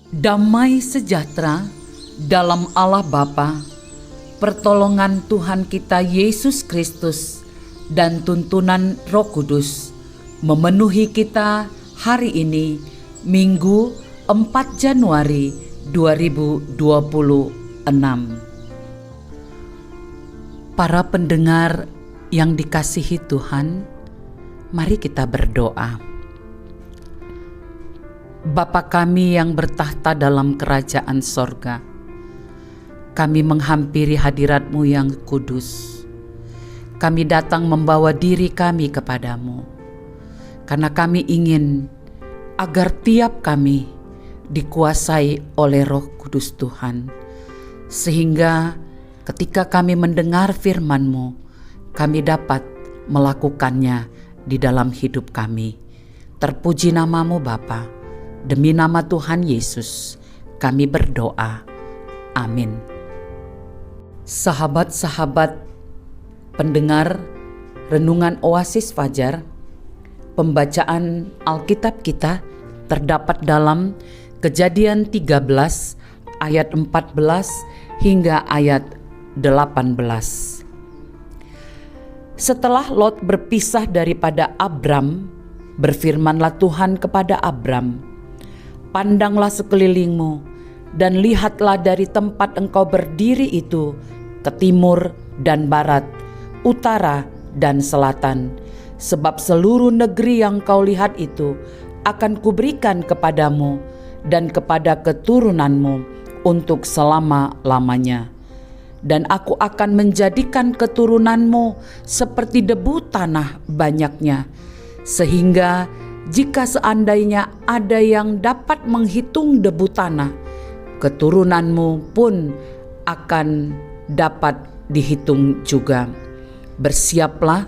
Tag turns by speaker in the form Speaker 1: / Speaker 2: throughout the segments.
Speaker 1: Damai sejahtera dalam Allah Bapa, pertolongan Tuhan kita Yesus Kristus, dan tuntunan Roh Kudus memenuhi kita hari ini, Minggu 4 Januari 2026. Para pendengar yang dikasihi Tuhan, mari kita berdoa. Bapa kami yang bertahta dalam kerajaan sorga, kami menghampiri hadirat-Mu yang kudus. Kami datang membawa diri kami kepadamu, karena kami ingin agar tiap kami dikuasai oleh Roh Kudus Tuhan, sehingga ketika kami mendengar firman-Mu, kami dapat melakukannya di dalam hidup kami. Terpuji nama-Mu Bapa. Demi nama Tuhan Yesus, kami berdoa. Amin. Sahabat-sahabat pendengar Renungan Oasis Fajar, pembacaan Alkitab kita terdapat dalam Kejadian 13 ayat 14 hingga ayat 18. Setelah Lot berpisah daripada Abram, berfirmanlah Tuhan kepada Abram, "Pandanglah sekelilingmu dan lihatlah dari tempat engkau berdiri itu ke timur dan barat, utara dan selatan, sebab seluruh negeri yang kau lihat itu akan kuberikan kepadamu dan kepada keturunanmu untuk selama-lamanya. Dan aku akan menjadikan keturunanmu seperti debu tanah banyaknya, sehingga jika seandainya ada yang dapat menghitung debu tanah, keturunanmu pun akan dapat dihitung juga. Bersiaplah,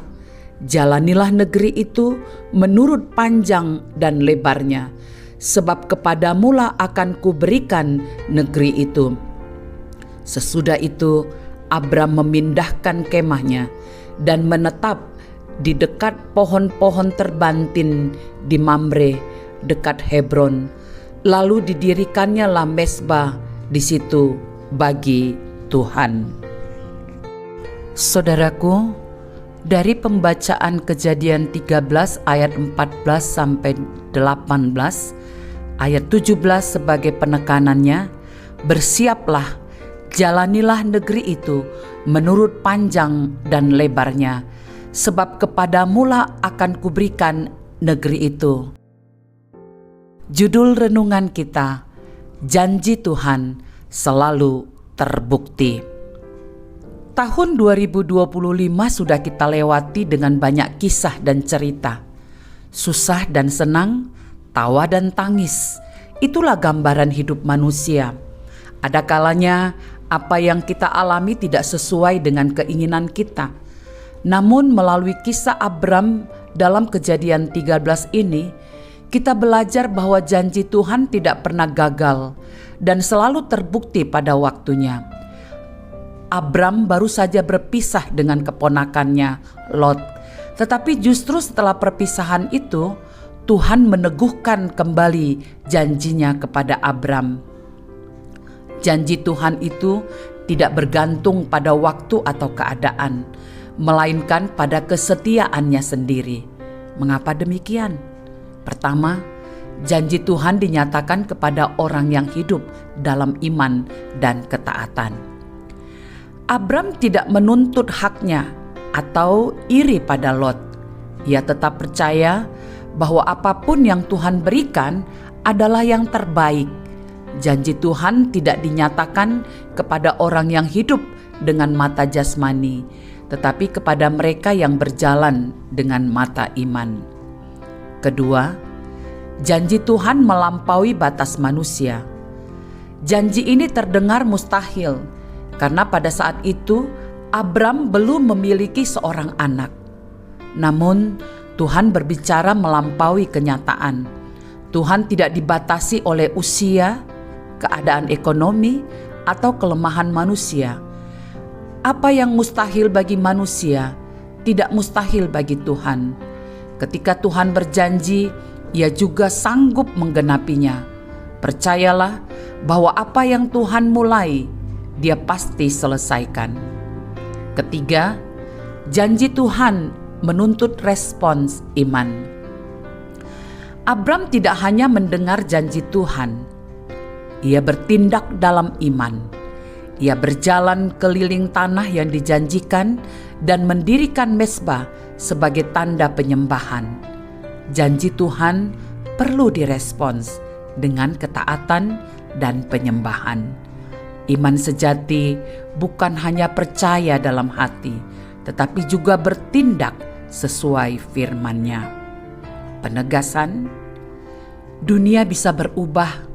Speaker 1: jalanilah negeri itu menurut panjang dan lebarnya, sebab kepadamulah akan kuberikan negeri itu." Sesudah itu Abram memindahkan kemahnya dan menetap di dekat pohon-pohon terbantin di Mamre dekat Hebron. Lalu didirikannya lah mezbah di situ bagi Tuhan. Saudaraku, dari pembacaan Kejadian 13 ayat 14 sampai 18, ayat 17 sebagai penekanannya, "Bersiaplah, jalanilah negeri itu menurut panjang dan lebarnya, sebab kepadamulah akan kuberikan negeri itu." Judul renungan kita, Janji Tuhan Selalu Terbukti. Tahun 2025 sudah kita lewati dengan banyak kisah dan cerita. Susah dan senang, tawa dan tangis. Itulah gambaran hidup manusia. Ada kalanya apa yang kita alami tidak sesuai dengan keinginan kita. Namun melalui kisah Abram dalam Kejadian 13 ini, kita belajar bahwa janji Tuhan tidak pernah gagal dan selalu terbukti pada waktunya. Abram baru saja berpisah dengan keponakannya Lot, tetapi justru setelah perpisahan itu, Tuhan meneguhkan kembali janjinya kepada Abram. Janji Tuhan itu tidak bergantung pada waktu atau keadaan, melainkan pada kesetiaannya sendiri. Mengapa demikian? Pertama, janji Tuhan dinyatakan kepada orang yang hidup dalam iman dan ketaatan. Abram tidak menuntut haknya atau iri pada Lot. Ia tetap percaya bahwa apapun yang Tuhan berikan adalah yang terbaik. Janji Tuhan tidak dinyatakan kepada orang yang hidup dengan mata jasmani, tetapi kepada mereka yang berjalan dengan mata iman. Kedua, janji Tuhan melampaui batas manusia. Janji ini terdengar mustahil, karena pada saat itu Abram belum memiliki seorang anak. Namun Tuhan berbicara melampaui kenyataan. Tuhan tidak dibatasi oleh usia, keadaan ekonomi, atau kelemahan manusia. Apa yang mustahil bagi manusia tidak mustahil bagi Tuhan. Ketika Tuhan berjanji, Ia juga sanggup menggenapinya. Percayalah bahwa apa yang Tuhan mulai, Dia pasti selesaikan. Ketiga, janji Tuhan menuntut respons iman. Abram tidak hanya mendengar janji Tuhan, ia bertindak dalam iman. Ia berjalan keliling tanah yang dijanjikan dan mendirikan mezbah sebagai tanda penyembahan. Janji Tuhan perlu direspons dengan ketaatan dan penyembahan. Iman sejati bukan hanya percaya dalam hati, tetapi juga bertindak sesuai firman-Nya. Penegasan, dunia bisa berubah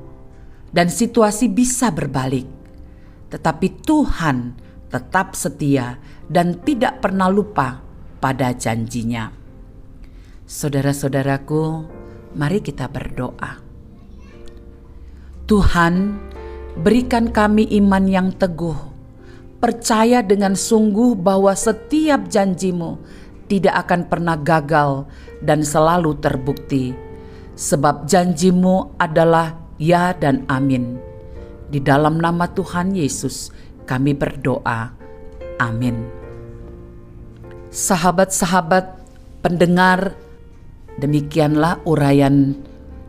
Speaker 1: dan situasi bisa berbalik, tetapi Tuhan tetap setia dan tidak pernah lupa pada janji-Nya. Saudara-saudaraku, mari kita berdoa. Tuhan, berikan kami iman yang teguh, percaya dengan sungguh bahwa setiap janji-Mu tidak akan pernah gagal dan selalu terbukti, sebab janji-Mu adalah ya dan amin. Di dalam nama Tuhan Yesus kami berdoa, amin. Sahabat-sahabat pendengar, demikianlah uraian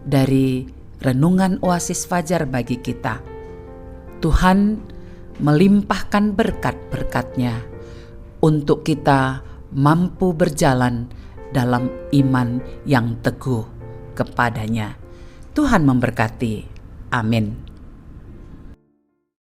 Speaker 1: dari Renungan Oasis Fajar bagi kita. Tuhan melimpahkan berkat-berkat-Nya untuk kita mampu berjalan dalam iman yang teguh kepadanya. Tuhan memberkati. Amin.